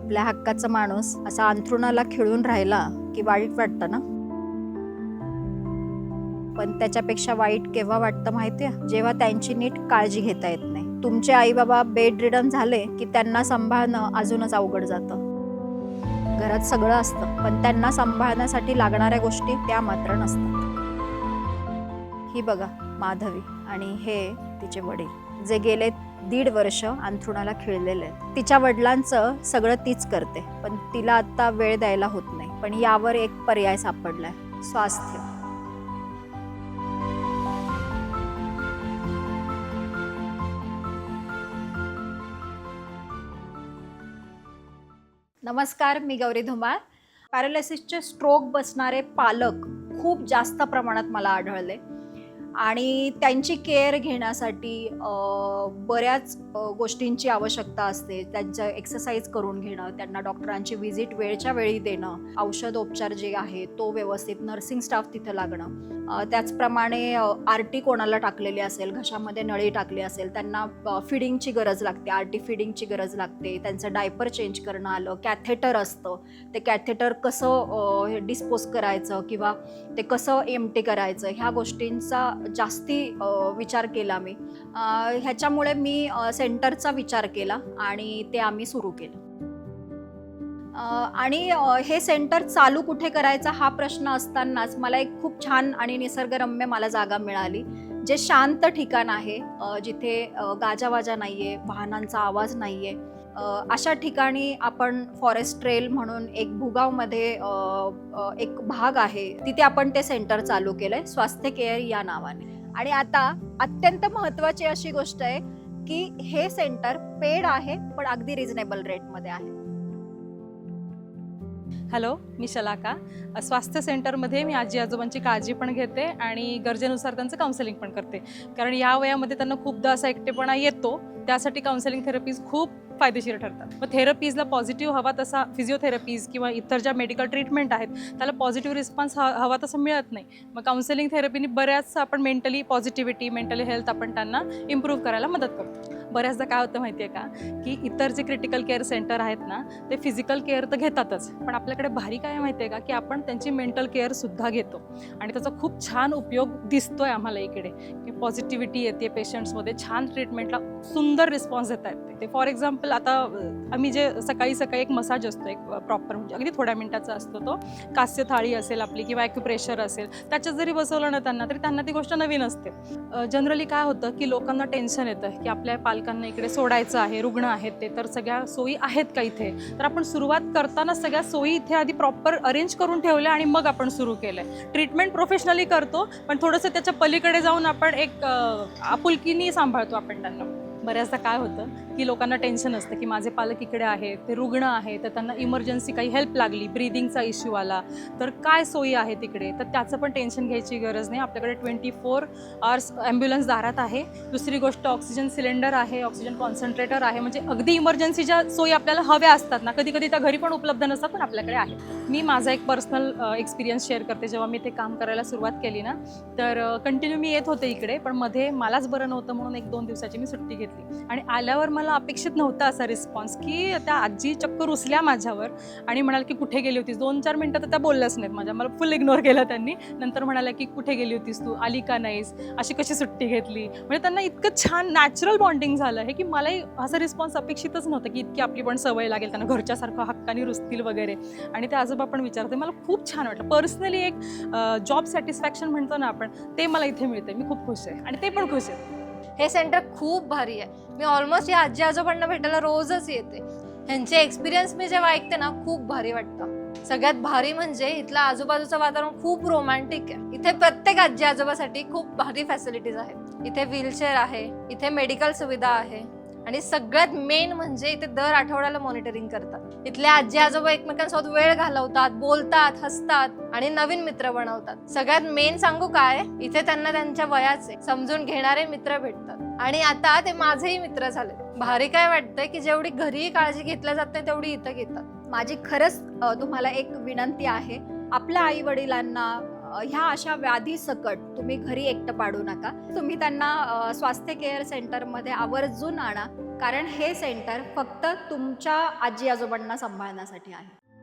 आपल्या हक्काचा माणूस असा अंथरुणाला खिळून राहिला की वाईट वाटतं ना. पण त्याच्यापेक्षा वाईट केव्हा वाटतं माहितीये, जेव्हा त्यांची नीट काळजी घेता येत नाही. तुमचे आई बाबा बेड रिडन झाले की त्यांना सांभाळणं अजूनच अवघड जातं. घरात सगळं असतं पण त्यांना सांभाळण्यासाठी लागणाऱ्या गोष्टी त्या मात्र नसतात. ही बघा माधवी आणि हे तिचे वडील, जे गेले 1.5 वर्ष अंथरुणाला खिळलेले आहेत. तिच्या वडिलांचं सगळं तीच करते, पण तिला आता वेळ द्यायला होत नाही. पण यावर एक पर्याय सापडलाय, स्वास्थ्य. नमस्कार, मी गौरी धुमाळ. पॅरालिसिसचे स्ट्रोक बसणारे पालक खूप जास्त प्रमाणात मला आढळले आणि त्यांची केअर घेण्यासाठी बऱ्याच गोष्टींची आवश्यकता असते. त्यांचं एक्सरसाइज करून घेणं, त्यांना डॉक्टरांची व्हिजिट वेळच्या वेळी देणं, औषधोपचार जे आहे तो व्यवस्थित, नर्सिंग स्टाफ तिथं लागणं. त्याचप्रमाणे आरटी कोणाला टाकलेली असेल, घशामध्ये नळी टाकली असेल, त्यांना फिडिंगची गरज लागते, आरटी फिडिंगची गरज लागते. त्यांचं डायपर चेंज करणं आलं, कॅथेटर असतं, ते कॅथेटर कसं डिस्पोज करायचं किंवा ते कसं एम्प्टी करायचं, ह्या गोष्टींचा जास्ती विचार केला मी. ह्याच्यामुळे मी सेंटरचा विचार केला आणि ते आम्ही सुरू केलं. आणि हे सेंटर चालू कुठे करायचा हा प्रश्न असतानाच मला एक खूप छान आणि निसर्गरम्य मला जागा मिळाली, जे शांत ठिकाण आहे, जिथे गाजावाजा नाहीये, वाहनांचा आवाज नाहीये. अशा ठिकाणी आपण फॉरेस्ट ट्रेल म्हणून एक भुगावमध्ये एक भाग आहे, तिथे आपण ते सेंटर चालू केलंय, स्वास्थ्य केअर या नावाने. आणि आता अत्यंत महत्त्वाची अशी गोष्ट आहे की हे सेंटर पेड आहे, पण अगदी रिझनेबल रेटमध्ये आहे. हॅलो, मी शलाका. स्वास्थ्य सेंटरमध्ये मी आजी आजोबांची काळजी पण घेते आणि गरजेनुसार त्यांचं काउन्सिलिंग पण करते. कारण या वयामध्ये त्यांना खूपदा असा एकटेपणा येतो, त्यासाठी काउन्सिलिंग थेरपीज खूप फायदेशीर ठरतात. मग थेरपीजला पॉझिटिव्ह हवा तसा, फिजिओथेरपीज किंवा इतर ज्या मेडिकल ट्रीटमेंट आहेत त्याला पॉझिटिव्ह रिस्पॉन्स हवा तसं मिळत नाही. मग काउन्सिलिंग थेरपीने बऱ्याच आपण मेंटली पॉझिटिव्हिटी, मेंटली हेल्थ आपण त्यांना इम्प्रूव्ह करायला मदत करतो. बऱ्याचदा काय होतं माहिती आहे का, की इतर जे क्रिटिकल केअर सेंटर आहेत ना, ते फिजिकल केअर तर घेतातच, पण आपल्याकडे भारी काय माहिती आहे का, की आपण त्यांची मेंटल केअरसुद्धा घेतो आणि त्याचा खूप छान उपयोग दिसतोय आम्हाला इकडे, की पॉझिटिव्हिटी येते पेशंट्समध्ये, छान ट्रीटमेंटला सुंदर रिस्पॉन्स देता येते. ते फॉर एक्झाम्पल आता आम्ही जे सकाळी एक मसाज असतो, एक प्रॉपर म्हणजे अगदी थोड्या मिनिटाचा असतो, तो कास्य थाळी असेल आपली किंवा ॲक्युप्रेशर असेल, त्याच्यात जरी बसवलं ना त्यांना, तरी त्यांना ती गोष्ट नवीन असते. जनरली काय होतं की लोकांना टेन्शन येतं की आपल्या पालकांना इकडे सोडायचं आहे, रुग्ण आहेत ते, तर सगळ्या सोयी आहेत का इथे. तर आपण सुरुवात करताना सगळ्या सोयी इथे आधी प्रॉपर अरेंज करून ठेवल्या आणि मग आपण सुरू केलं आहे. ट्रीटमेंट प्रोफेशनली करतो, पण थोडंसं त्याच्या पलीकडे जाऊन आपण एक आपुलकीनी सांभाळतो आपण त्यांना. बऱ्याचदा काय होतं की लोकांना टेन्शन असतं की माझे पालक इकडे आहेत, ते रुग्ण आहे, तर त्यांना इमर्जन्सी काही हेल्प लागली, ब्रीदिंगचा इश्यू आला, तर काय सोयी आहे तिकडे, तर त्याचं पण टेन्शन घ्यायची गरज नाही. आपल्याकडे 24 आवर्स ॲम्ब्युलन्स दारात आहे. दुसरी गोष्ट, ऑक्सिजन सिलेंडर आहे, ऑक्सिजन कॉन्सन्ट्रेटर आहे, म्हणजे अगदी इमर्जन्सीच्या सोयी आपल्याला हव्या असतात ना, कधी कधी त्या घरी पण उपलब्ध नसतात, पण आपल्याकडे आहे. मी माझा एक पर्सनल एक्सपिरियन्स शेअर करते. जेव्हा मी ते काम करायला सुरुवात केली ना, तर कंटिन्यू मी येत होते इकडे, पण मध्ये मलाच बरं नव्हतं म्हणून 1-2 दिवसाची मी सुट्टी घेतली आणि आल्यावर मला अपेक्षित नव्हता असा रिस्पॉन्स, की त्या आजी चक्क रुसल्या माझ्यावर आणि म्हणाल की कुठे गेली होतीस. 2-4 मिनटं तर त्या बोलल्याच नाहीत माझ्या, मला फुल इग्नोर केलं त्यांनी. नंतर म्हणाल्या की कुठे गेली होतीस तू, आली का नाहीस, अशी कशी सुट्टी घेतली. म्हणजे त्यांना इतकं छान नॅचरल बॉन्डिंग झालं आहे की मलाही असा रिस्पॉन्स अपेक्षितच नव्हतं की इतकी आपली पण सवय लागेल, त्यांना घरच्यासारखं हक्काने रुसतील वगैरे. आणि ते आजोबा पण विचारते. मला खूप छान वाटलं पर्सनली. एक जॉब सॅटिस्फॅक्शन म्हणतो ना आपण, ते मला इथे मिळते. मी खूप खुश आहे आणि ते पण खुश आहेत. हे सेंटर खूप भारी आहे. मी ऑलमोस्ट या आजी आजोबांना भेटायला रोजच येते. ह्यांचे एक्सपिरियन्स मी जेव्हा ऐकते ना, खूप भारी वाटतं. सगळ्यात भारी म्हणजे इथलं आजूबाजूचं वातावरण खूप रोमॅन्टिक आहे. इथे प्रत्येक आजी आजोबासाठी खूप भारी फॅसिलिटीज आहेत. इथे व्हीलचेअर आहे, इथे मेडिकल सुविधा आहे आणि सगळ्यात मेन म्हणजे इथे दर आठवड्याला मॉनिटरिंग करतात. इथले आजी आजोबा एकमेकांसोबत वेळ घालवतात, बोलतात, हसतात आणि नवीन मित्र बनवतात. सगळ्यात मेन सांगू काय, इथे त्यांना त्यांच्या वयाचे समजून घेणारे मित्र भेटतात आणि आता ते माझेही मित्र झाले. भारी काय वाटतंय की जेवढी घरी काळजी घेतल्या जात नाही तेवढी इथं घेतात. माझी खरंच तुम्हाला एक विनंती आहे, आपल्या आई वडिलांना ह्या अशा व्याधी सकट तुम्ही घरी एकटं पाडू नका. तुम्ही त्यांना स्वास्थ्य केअर सेंटरमध्ये आवर्जून आणा. कारण हे सेंटर फक्त तुमच्या आजी आजोबांना सांभाळण्यासाठी आहे.